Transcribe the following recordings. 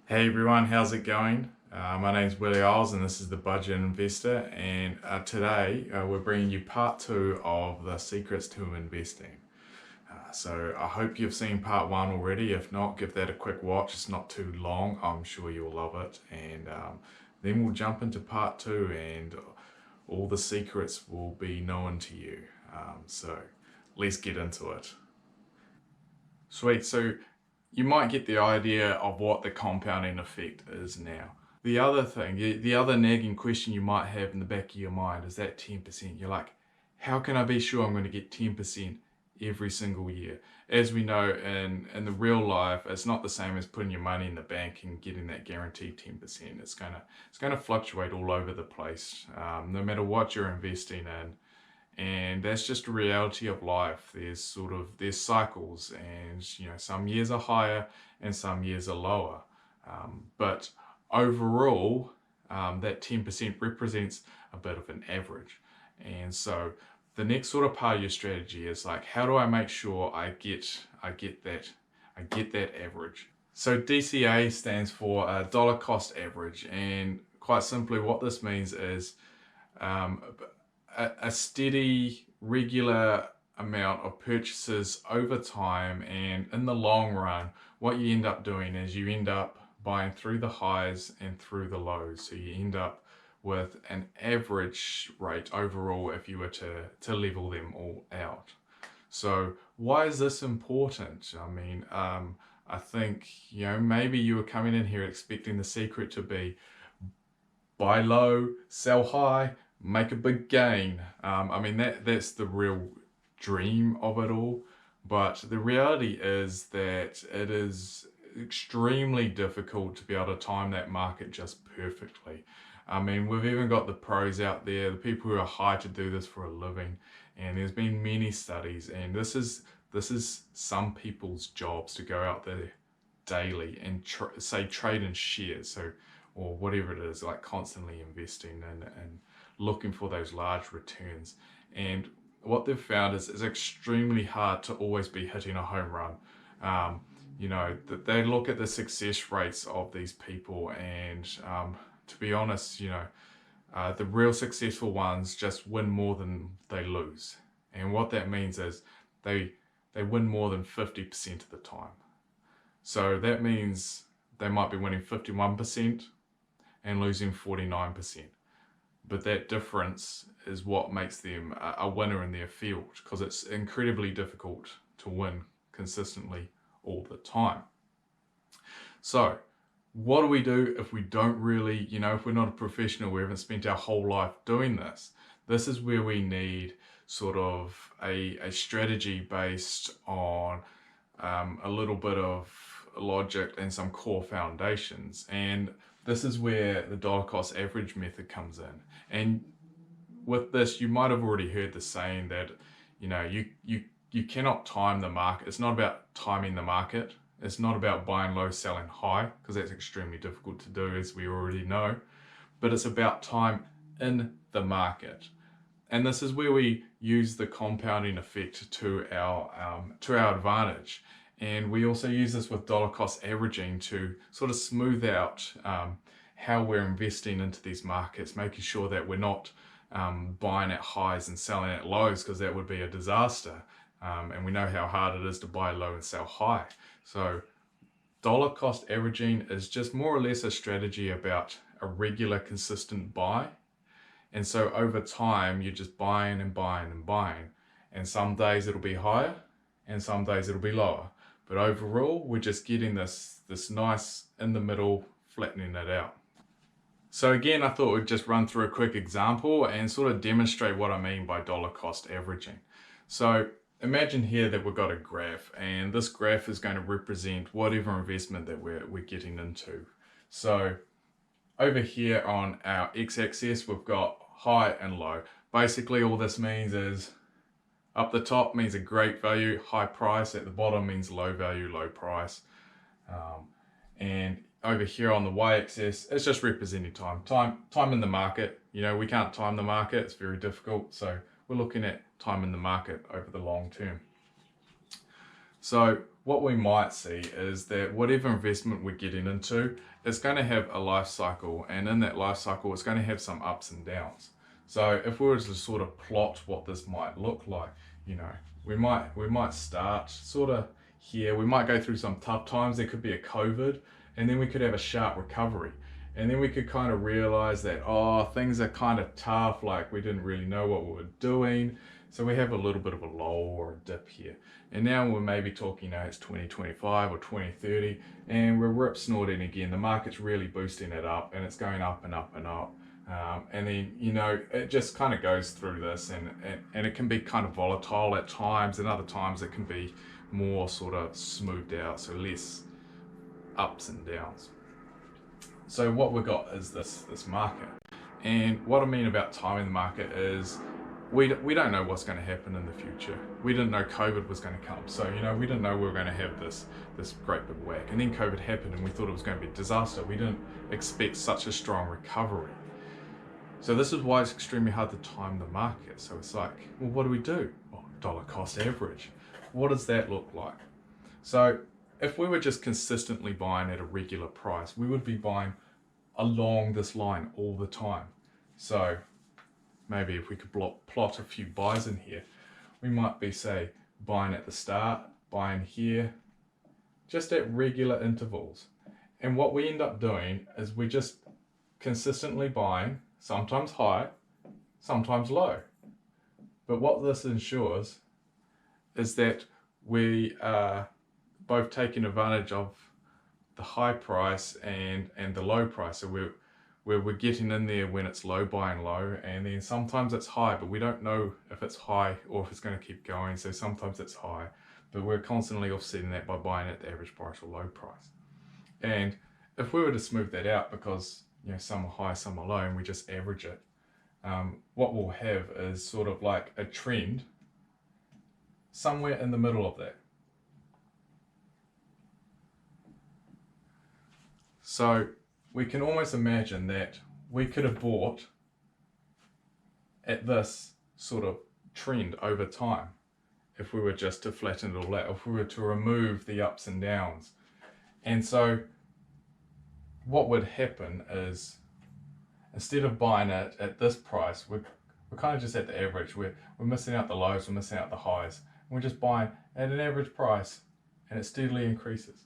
Hey everyone, how's it going? My name's Willie Isles and this is the Budget Investor, and today we're bringing you part two of the secrets to investing. So I hope you've seen part one already. If not, give that a quick watch. It's not too long. I'm sure you'll love it. And then we'll jump into part two and all the secrets will be known to you. So let's get into it. Sweet. So you might get the idea of what the compounding effect is now. The other thing, the other nagging question you might have in the back of your mind is that 10%. You're like, how can I be sure I'm going to get 10% every single year? As we know, in the real life, it's not the same as putting your money in the bank and getting that guaranteed 10%. It's gonna fluctuate all over the place, no matter what you're investing in. And that's just a reality of life. There's cycles, and some years are higher and some years are lower, but overall that 10% represents a bit of an average. And so the next sort of part of your strategy is like, how do I make sure I get that average? So DCA stands for dollar cost average, and quite simply what this means is um, a steady, regular amount of purchases over time, and in the long run, what you end up doing is you end up buying through the highs and through the lows. So you end up with an average rate overall if you were to level them all out. So why is this important? I mean, I think, maybe you were coming in here expecting the secret to be buy low, sell high, make a big gain. I mean, that's the real dream of it all. But the reality is that it is extremely difficult to be able to time that market just perfectly. I mean, we've even got the pros out there, the people who are hired to do this for a living, and there's been many studies, and this is some people's jobs, to go out there daily and say trade in shares, so, or whatever it is, like constantly investing and looking for those large returns. And what they've found is it's extremely hard to always be hitting a home run. That they look at the success rates of these people, and to be honest, the real successful ones just win more than they lose. And what that means is they win more than 50% of the time. So that means they might be winning 51% and losing 49%. But that difference is what makes them a winner in their field, because it's incredibly difficult to win consistently all the time. So what do we do if we don't really, if we're not a professional, we haven't spent our whole life doing this? This is where we need sort of a strategy based on a little bit of logic and some core foundations. And this is where the dollar cost average method comes in. And with this, you might have already heard the saying that, you cannot time the market. It's not about timing the market. It's not about buying low, selling high, because that's extremely difficult to do, as we already know. But it's about time in the market. And this is where we use the compounding effect to our advantage. And we also use this with dollar cost averaging to sort of smooth out how we're investing into these markets, making sure that we're not buying at highs and selling at lows, because that would be a disaster. And we know how hard it is to buy low and sell high. So dollar cost averaging is just more or less a strategy about a regular, consistent buy. And so over time, you're just buying and buying and buying. And some days it'll be higher and some days it'll be lower. But overall, we're just getting this nice in the middle, flattening it out. So again, I thought we'd just run through a quick example and sort of demonstrate what I mean by dollar cost averaging. So imagine here that we've got a graph, and this graph is going to represent whatever investment that we're getting into. So over here on our x-axis, we've got high and low. Basically, all this means is up the top means a great value, high price. At the bottom means low value, low price. And over here on the y-axis, it's just representing time. Time in the market. We can't time the market. It's very difficult. So we're looking at time in the market over the long term. So what we might see is that whatever investment we're getting into is going to have a life cycle, and in that life cycle it's going to have some ups and downs. So if we were to sort of plot what this might look like, you know, we might start sort of here, we might go through some tough times, there could be a COVID, and then we could have a sharp recovery. And then we could kind of realize that, oh, things are kind of tough, like we didn't really know what we were doing. So we have a little bit of a lull or a dip here. And now we're maybe talking, it's 2025 or 2030, and we're rip snorting again. The market's really boosting it up, and it's going up and up and up. And then, it just kind of goes through this, and it can be kind of volatile at times, and other times it can be more sort of smoothed out, so less ups and downs. So what we've got is this market. And what I mean about timing the market is we don't know what's going to happen in the future. We didn't know COVID was going to come. So, we didn't know we were going to have this great big whack. And then COVID happened and we thought it was going to be a disaster. We didn't expect such a strong recovery. So this is why it's extremely hard to time the market. So it's like, well, what do we do? Well, dollar cost average. What does that look like? So if we were just consistently buying at a regular price, we would be buying along this line all the time. So maybe if we could plot a few buys in here, we might be, say, buying at the start, buying here, just at regular intervals. And what we end up doing is we just consistently buying, sometimes high, sometimes low. But what this ensures is that we are both taking advantage of the high price and the low price. So we're getting in there when it's low, buying low, and then sometimes it's high, but we don't know if it's high or if it's going to keep going. So sometimes it's high, but we're constantly offsetting that by buying at the average price or low price. And if we were to smooth that out, because some are high, some are low, and we just average it, what we'll have is sort of like a trend somewhere in the middle of that. So we can almost imagine that we could have bought at this sort of trend over time if we were just to flatten it all out, if we were to remove the ups and downs. And so what would happen is, instead of buying it at this price, we're kind of just at the average. We're missing out the lows, we're missing out the highs. We're just buying at an average price, and it steadily increases.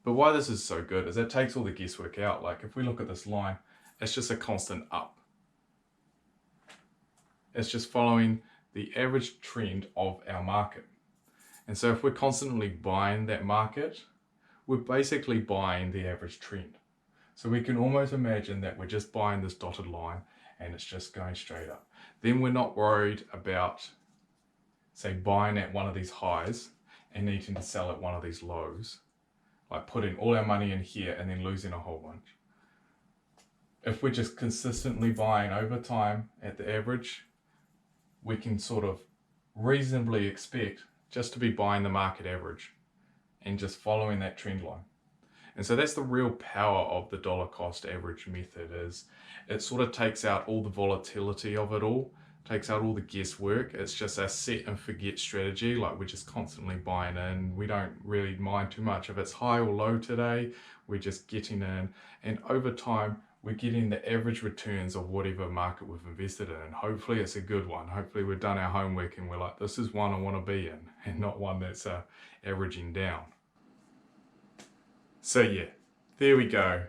But why this is so good is it takes all the guesswork out. Like if we look at this line, it's just a constant up. It's just following the average trend of our market. And so if we're constantly buying that market, we're basically buying the average trend. So we can almost imagine that we're just buying this dotted line and it's just going straight up. Then we're not worried about, say, buying at one of these highs and needing to sell at one of these lows, like putting all our money in here and then losing a whole bunch. If we're just consistently buying over time at the average, we can sort of reasonably expect just to be buying the market average and just following that trend line. And so that's the real power of the dollar cost average method, is it sort of takes out all the volatility of it all, takes out all the guesswork. It's just a set and forget strategy. Like we're just constantly buying in. We don't really mind too much if it's high or low today. We're just getting in, and over time we're getting the average returns of whatever market we've invested in. And hopefully it's a good one. Hopefully we've done our homework and we're like, this is one I want to be in, and not one that's averaging down. So yeah, there we go.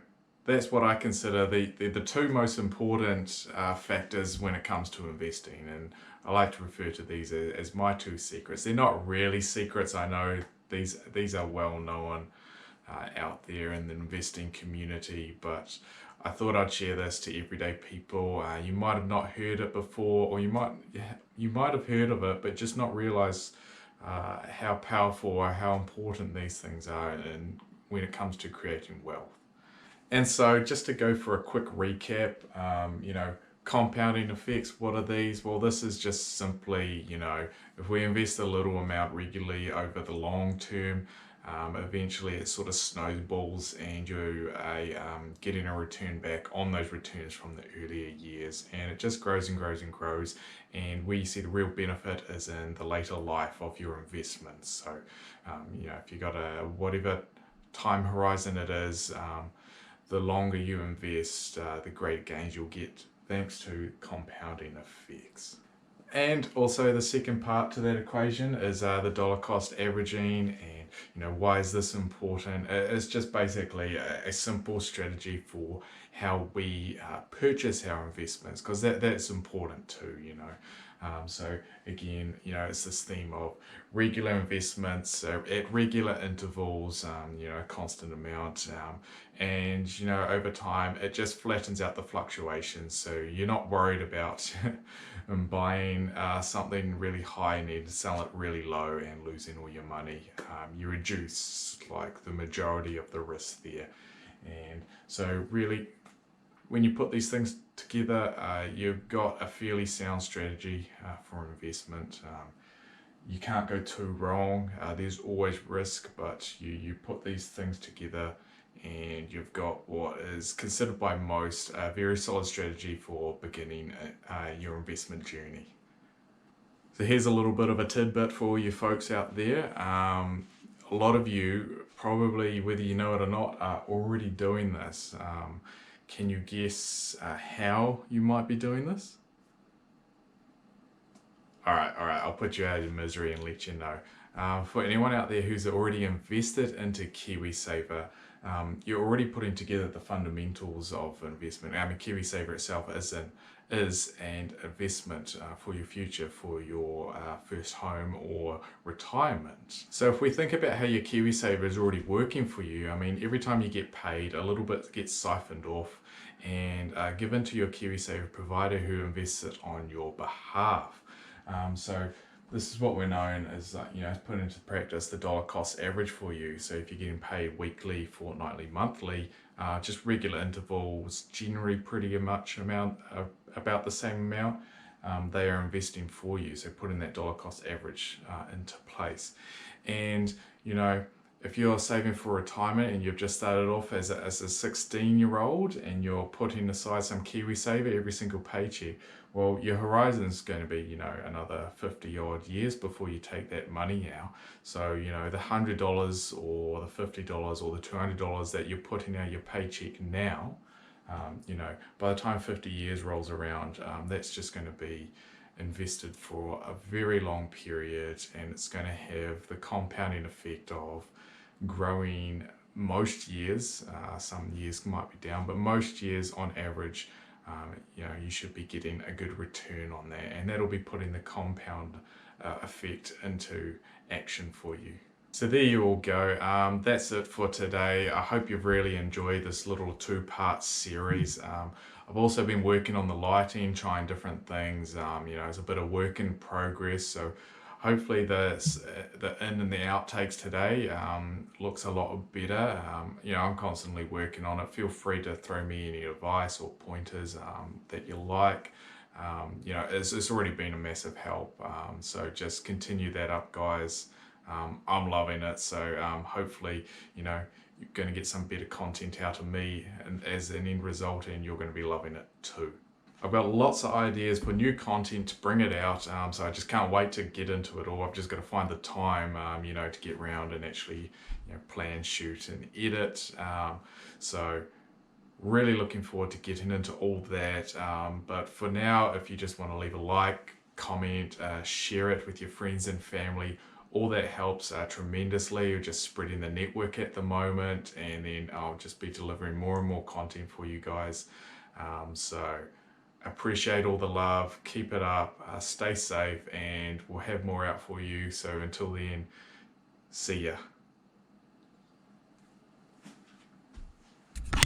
That's what I consider the two most important factors when it comes to investing. And I like to refer to these as my two secrets. They're not really secrets. I know these are well known out there in the investing community, but I thought I'd share this to everyday people. You might have not heard it before, or you might have heard of it, but just not realize how powerful or how important these things are and when it comes to creating wealth. And so just to go for a quick recap, compounding effects, what are these? Well, this is just simply, if we invest a little amount regularly over the long term, eventually it sort of snowballs and you are getting a return back on those returns from the earlier years, and it just grows and grows and grows. And where you see the real benefit is in the later life of your investments. So if you got a whatever time horizon it is, the longer you invest, the greater gains you'll get thanks to compounding effects. And also the second part to that equation is the dollar cost averaging. And why is this important? It's just basically a simple strategy for how we purchase our investments, because that's important too. So again, it's this theme of regular investments at regular intervals, a constant amount, and over time it just flattens out the fluctuations. So you're not worried about buying something really high and then sell it really low and losing all your money. You reduce like the majority of the risk there. And so really, when you put these things together, you've got a fairly sound strategy for investment. You can't go too wrong. There's always risk, but you put these things together and you've got what is considered by most a very solid strategy for beginning your investment journey. So here's a little bit of a tidbit for you folks out there. A lot of you, probably whether you know it or not, are already doing this. Can you guess how you might be doing this? All right, I'll put you out of your misery and let you know. For anyone out there who's already invested into KiwiSaver, you're already putting together the fundamentals of investment. I mean, KiwiSaver itself is an investment for your future, for your first home or retirement. So if we think about how your KiwiSaver is already working for you, I mean, every time you get paid, a little bit gets siphoned off and given to your KiwiSaver provider who invests it on your behalf. So this is what we're known as, put into practice the dollar cost average for you. So if you're getting paid weekly, fortnightly, monthly, just regular intervals, generally pretty much about the same amount, they are investing for you. So putting that dollar cost average into place. And, if you're saving for retirement and you've just started off as a 16-year-old and you're putting aside some KiwiSaver every single paycheck, well, your horizon's going to be, another 50 odd years before you take that money out. So, the $100 or the $50 or the $200 that you're putting out your paycheck now, by the time 50 years rolls around, that's just going to be invested for a very long period, and it's going to have the compounding effect of growing most years. Some years might be down, but most years on average, you should be getting a good return on that, and that'll be putting the compound effect into action for you. So there you all go. That's it for today. I hope you've really enjoyed this little two-part series. I've also been working on the lighting, trying different things. It's a bit of work in progress. So hopefully the in and the outtakes today looks a lot better. I'm constantly working on it. Feel free to throw me any advice or pointers that you like. It's already been a massive help. So just continue that up, guys. I'm loving it. So hopefully, you're going to get some better content out of me and as an end result, and you're going to be loving it too. I've got lots of ideas for new content to bring it out, so I just can't wait to get into it all. I've just got to find the time, to get around and actually, plan, shoot, and edit. So really looking forward to getting into all that. But for now, if you just want to leave a like, comment, share it with your friends and family, all that helps tremendously. We're just spreading the network at the moment, and then I'll just be delivering more and more content for you guys. So appreciate all the love, keep it up, stay safe, and we'll have more out for you. So until then, see ya.